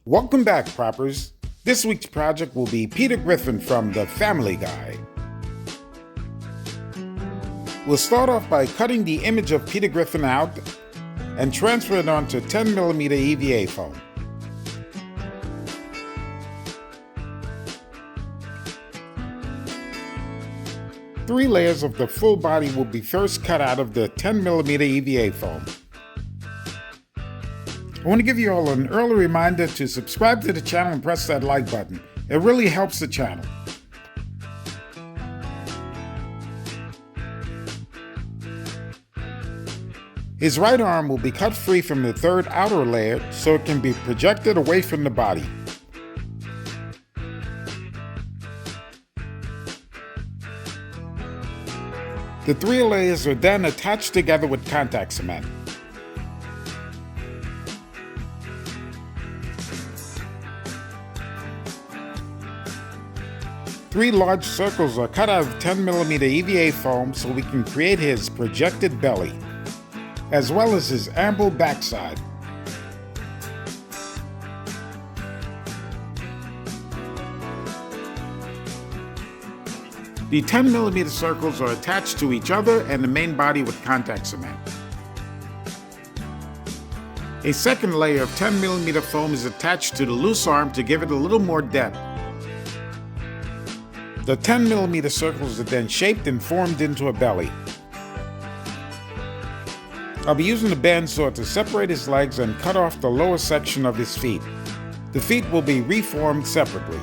Welcome back, Proppers. This week's project will be Peter Griffin from The Family Guy. We'll start off by cutting the image of Peter Griffin out and transfer it onto 10mm EVA foam. Three layers of the full body will be first cut out of the 10mm EVA foam. I want to give you all an early reminder to subscribe to the channel and press that like button. It really helps the channel. His right arm will be cut free from the third outer layer so it can be projected away from the body. The three layers are then attached together with contact cement. Three large circles are cut out of 10mm EVA foam so we can create his projected belly, as well as his ample backside. The 10mm circles are attached to each other and the main body with contact cement. A second layer of 10mm foam is attached to the loose arm to give it a little more depth. The 10mm circles are then shaped and formed into a belly. I'll be using the bandsaw to separate his legs and cut off the lower section of his feet. The feet will be reformed separately.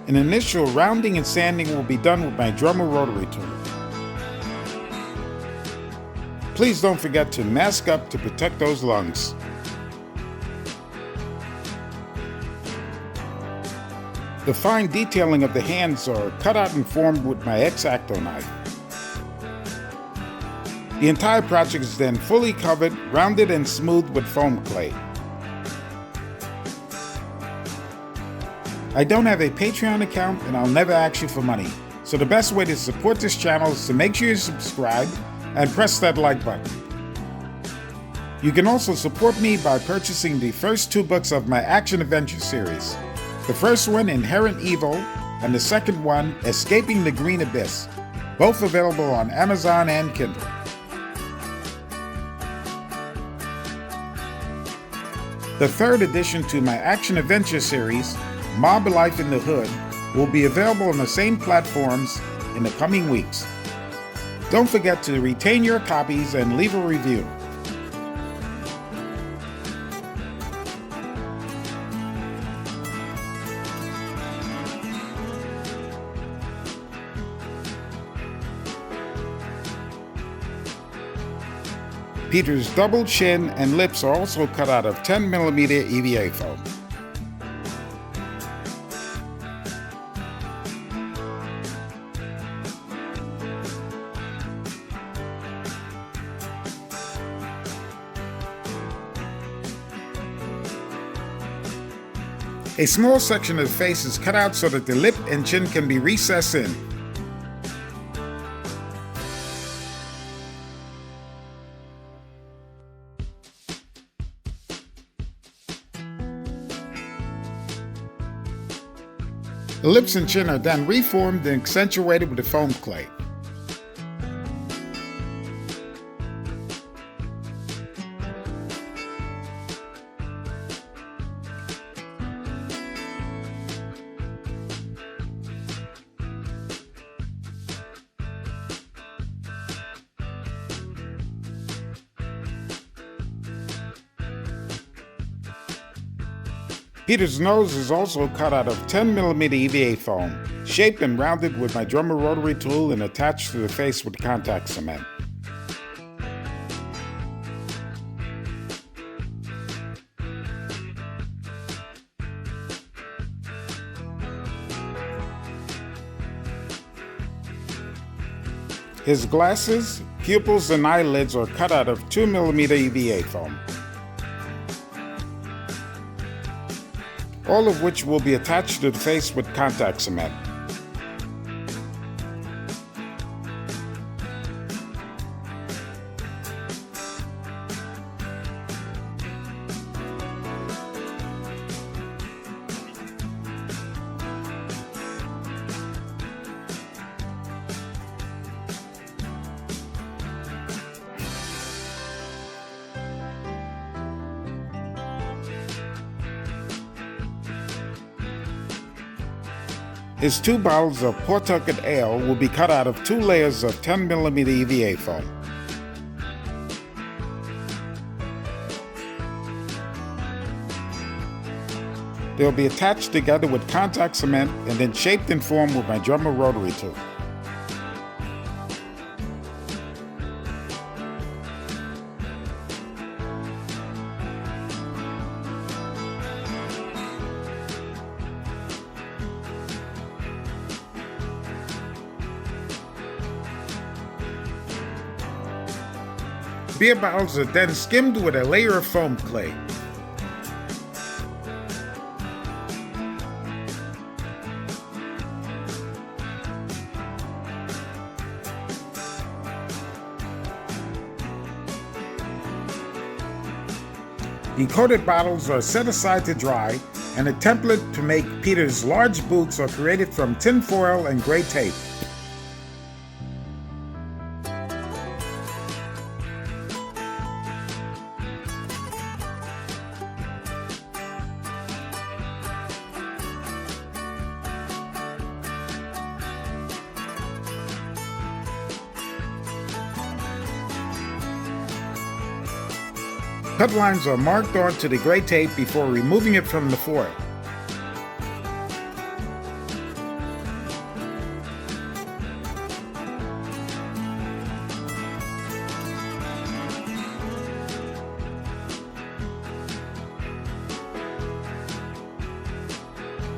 An initial rounding and sanding will be done with my drummer rotary tool. Please don't forget to mask up to protect those lungs. The fine detailing of the hands are cut out and formed with my X-Acto knife. The entire project is then fully covered, rounded and smoothed with foam clay. I don't have a Patreon account and I'll never ask you for money, so the best way to support this channel is to make sure you subscribe and press that like button. You can also support me by purchasing the first two books of my action-adventure series. The first one, Inherent Evil, and the second one, Escaping the Green Abyss, both available on Amazon and Kindle. The third edition to my action-adventure series, Mob Life in the Hood, will be available on the same platforms in the coming weeks. Don't forget to retain your copies and leave a review. Peter's double chin and lips are also cut out of 10mm EVA foam. A small section of the face is cut out so that the lip and chin can be recessed in. The lips and chin are then reformed and accentuated with the foam clay. Peter's nose is also cut out of 10mm EVA foam, shaped and rounded with my drummer rotary tool and attached to the face with contact cement. His glasses, pupils, and eyelids are cut out of 2mm EVA foam, all of which will be attached to the face with contact cement. His 2 bottles of Pawtucket Ale will be cut out of 2 layers of 10mm EVA foam. They'll be attached together with contact cement and then shaped and formed with my drummer rotary tool. Beer bottles are then skimmed with a layer of foam clay. The coated bottles are set aside to dry, and a template to make Peter's large boots are created from tin foil and gray tape. Cut lines are marked onto the gray tape before removing it from the foil.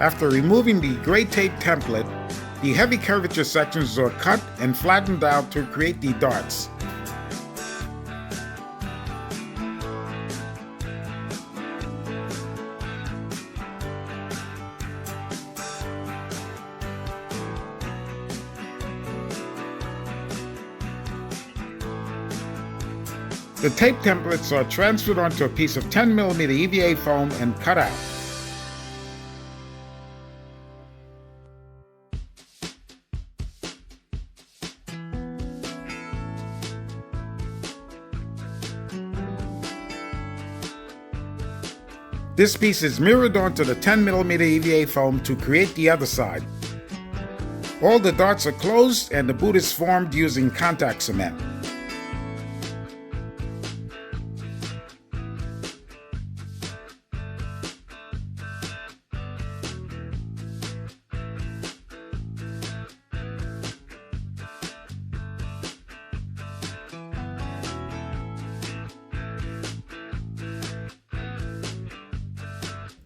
After removing the gray tape template, the heavy curvature sections are cut and flattened out to create the darts. The tape templates are transferred onto a piece of 10mm EVA foam and cut out. This piece is mirrored onto the 10mm EVA foam to create the other side. All the darts are closed and the boot is formed using contact cement.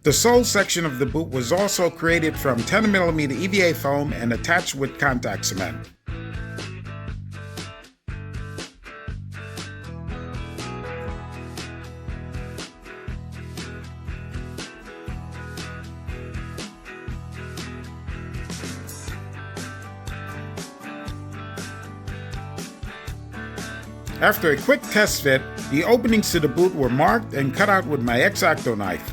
The sole section of the boot was also created from 10mm EVA foam and attached with contact cement. After a quick test fit, the openings to the boot were marked and cut out with my X-Acto knife.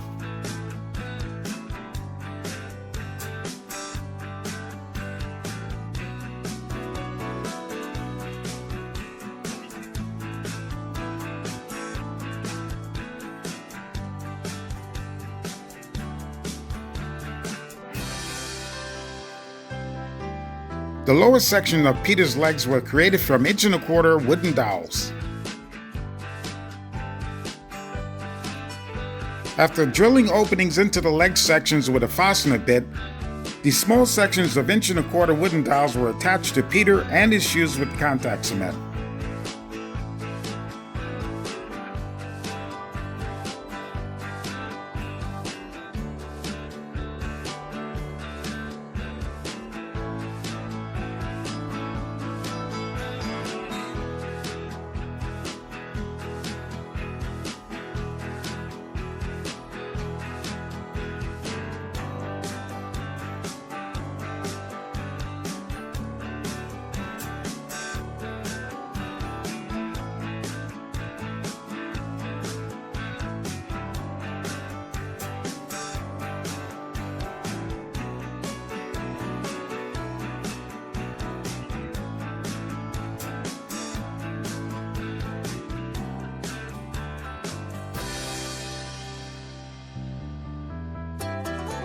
The lower section of Peter's legs were created from 1¼ wooden dowels. After drilling openings into the leg sections with a fastener bit, the small sections of 1¼ wooden dowels were attached to Peter and his shoes with contact cement.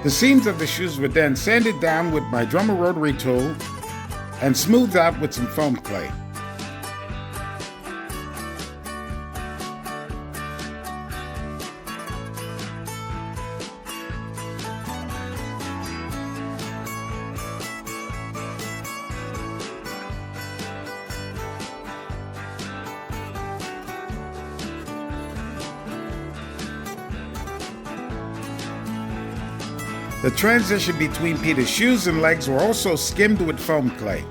The seams of the shoes were then sanded down with my drummer rotary tool and smoothed out with some foam clay. The transition between Peter's shoes and legs were also skimmed with foam clay.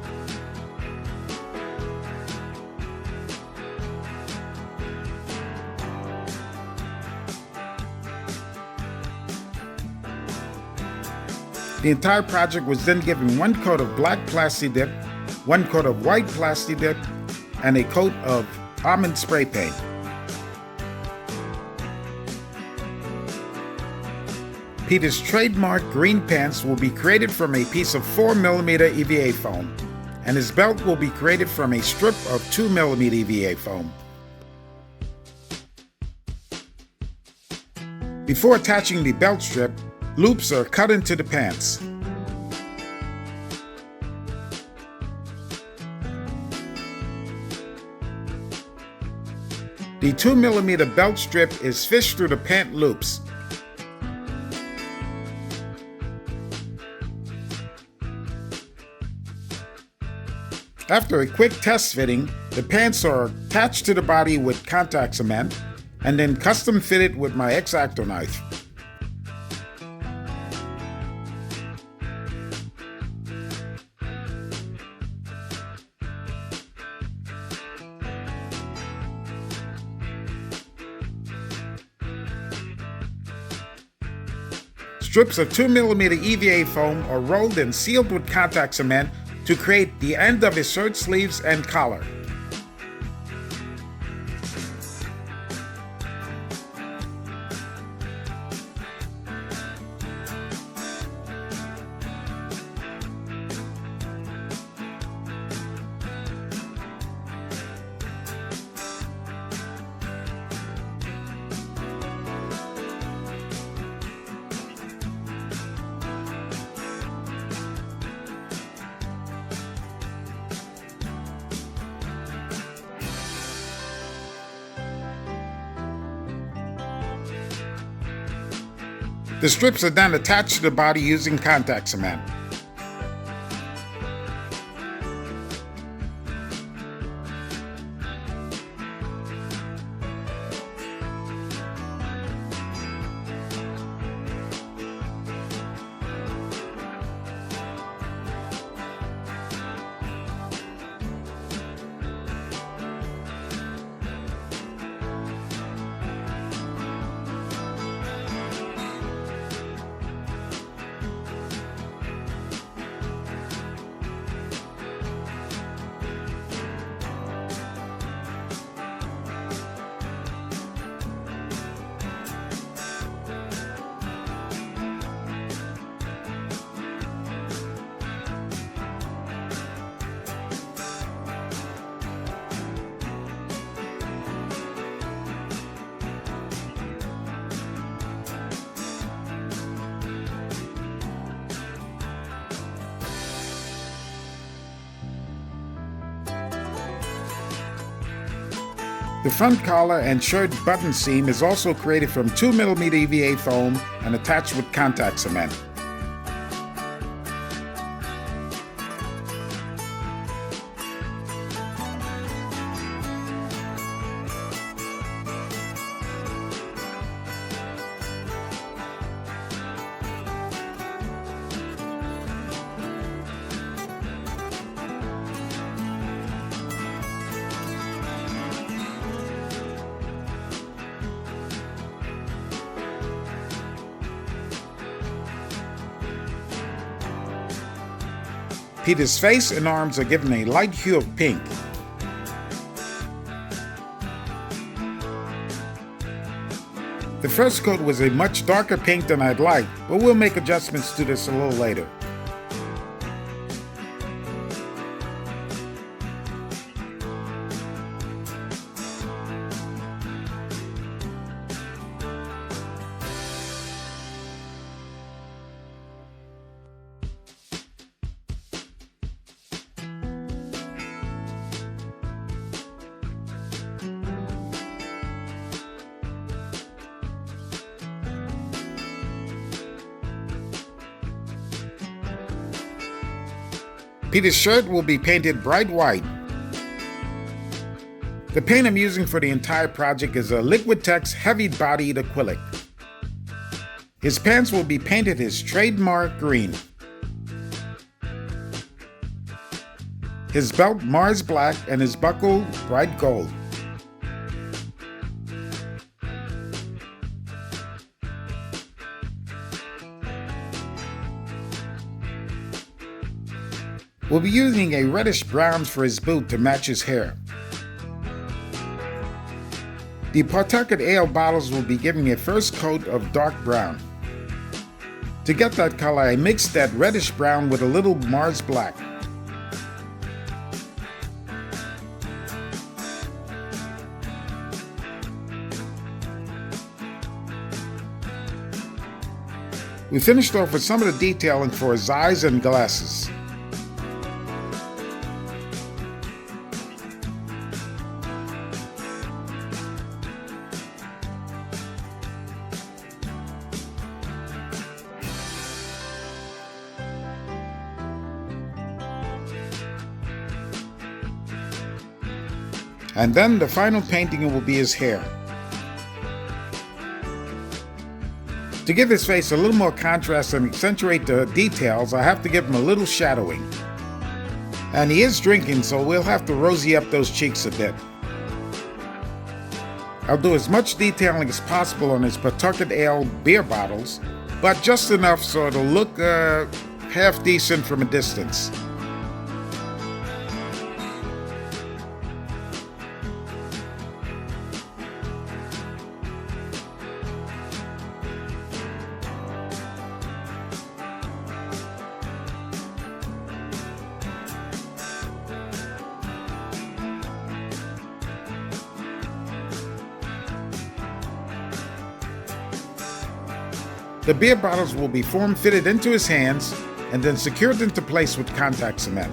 The entire project was then given one coat of black Plasti Dip, one coat of white Plasti Dip, and a coat of almond spray paint. Peter's trademark green pants will be created from a piece of 4mm EVA foam, and his belt will be created from a strip of 2mm EVA foam. Before attaching the belt strip, loops are cut into the pants. The 2mm belt strip is fished through the pant loops. After a quick test fitting, the pants are attached to the body with contact cement and then custom fitted with my X-Acto knife. Strips of 2mm EVA foam are rolled and sealed with contact cement to create the end of his shirt sleeves and collar. The strips are then attached to the body using contact cement. The front collar and shirt button seam is also created from 2mm EVA foam and attached with contact cement. Peter's face and arms are given a light hue of pink. The first coat was a much darker pink than I'd like, but we'll make adjustments to this a little later. Peter's shirt will be painted bright white. The paint I'm using for the entire project is a Liquitex heavy-bodied acrylic. His pants will be painted his trademark green. His belt Mars black and his buckle bright gold. We'll be using a reddish brown for his boot to match his hair. The Pawtucket Ale bottles will be giving a first coat of dark brown. To get that color, I mixed that reddish brown with a little Mars black. We finished off with some of the detailing for his eyes and glasses. And then the final painting will be his hair. To give his face a little more contrast and accentuate the details, I have to give him a little shadowing. And he is drinking, so we'll have to rosy up those cheeks a bit. I'll do as much detailing as possible on his Pawtucket Ale beer bottles, but just enough so it'll look half decent from a distance. The beer bottles will be form-fitted into his hands and then secured into place with contact cement.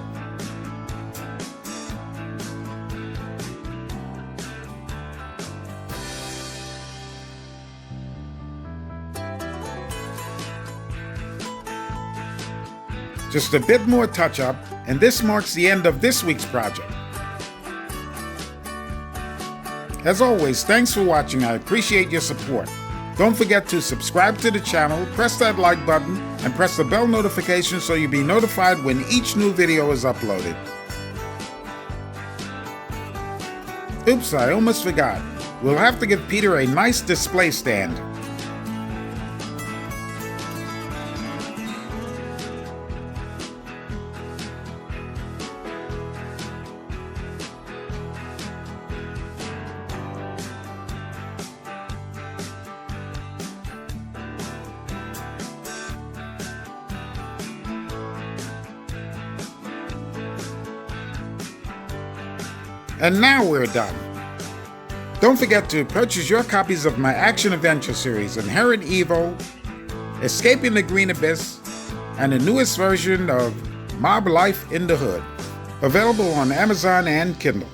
Just a bit more touch-up, and this marks the end of this week's project. As always, thanks for watching. I appreciate your support. Don't forget to subscribe to the channel, press that like button, and press the bell notification so you'll be notified when each new video is uploaded. Oops, I almost forgot. We'll have to give Peter a nice display stand. And now we're done. Don't forget to purchase your copies of my action-adventure series, Inherent Evil, Escaping the Green Abyss, and the newest version of Mob Life in the Hood, available on Amazon and Kindle.